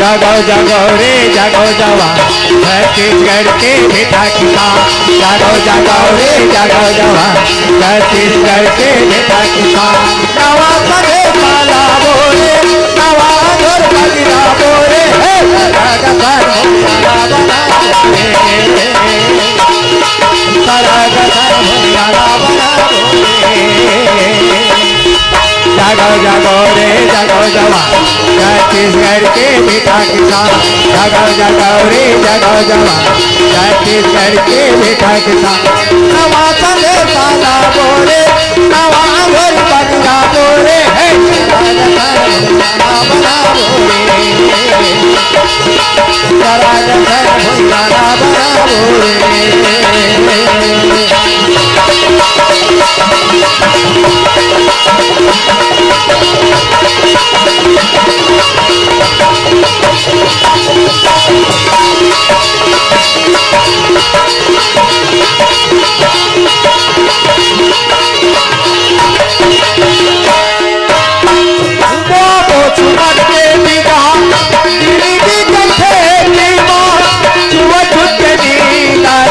जागो जागो रे जागो जवान छत्तीसगढ़ के बेटा किसान। जागो जागो रे जागो जवान छत्तीसगढ़ के बेटा किसान। नवा सगे काला बोले नवा घर बगिरा बोले सरगसर भुइयाला बना बोले सरगसर भुइयाला बना बोले। जागो जागो रे जागो जवान छत्तीसगढ़ के बेटा किसान। जागो जागो रे जागो जवान छत्तीसगढ़ के बेटा किसान। नवा सगे काला बोले नवा घर बगिरा बोले बना बोले भुइयाला बना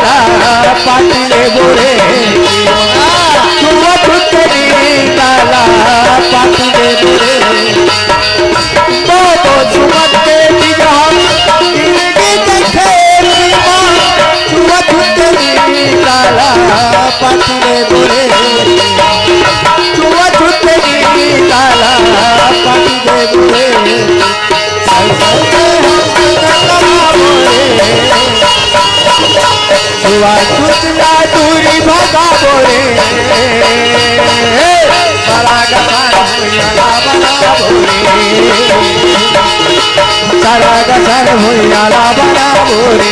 पाटले बोरे चुआ छुटनी डाला पाटले बोरे बोलो चुमत के बिना जिंदगी देखे चुआ छुटनी डाला पाटले बोरे चुआ छुटनी डाला पाटले बोरे छुआ छुटना दूरी भगा बोले सरगसर भुइयाला बना बोले सरगसर भुइयाला बना बोले।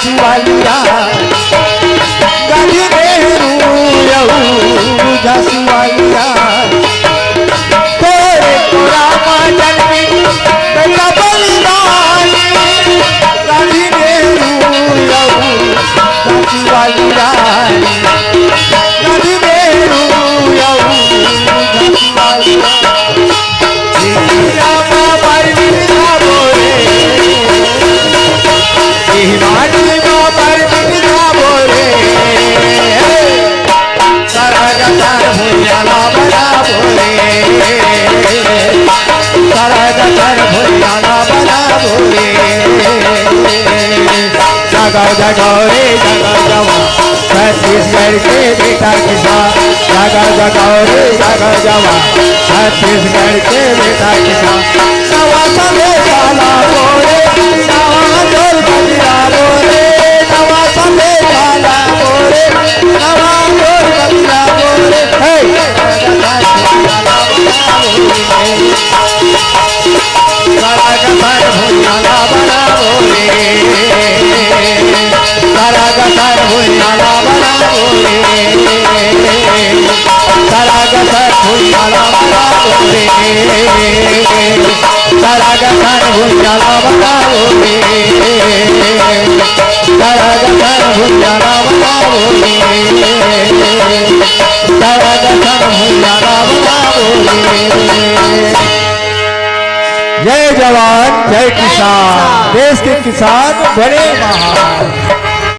झांसी वाली रानी गांधी नेहरू झांसी वाली रानी तेरे को रामा जन्मी बेटा बलिदानी गांधी नेहरू झांसी वाली रानी गांधी नेहरू झांसी वाली रानी रामा बाई बोले माटी में पर बोले सारा गतार भुजाला बना बोले सारा गतार भुजाला बना बोले जगाओ जगाओ रे जगाओ जवा छत्तीसगढ़ के बेटा किसान जगाओ जगाओ रे जगाओ जवा छत्तीसगढ़ के बेटा किसान नवा समय काला बोले नवा जोर बलिया बोले नवा समय काला बोले नवा जोर बलिया बोले सारा गतार भुजाला बना बोले सारा गतार भुजाला बना बोले सारा गतार भुजाला बना बोले सारा गतार भुजाला बना बोले सारा गतार भुजाला बना बोले सारा गतार भुजाला बना बोले। जय जवान जय किसान, देश के किसान बड़े महान।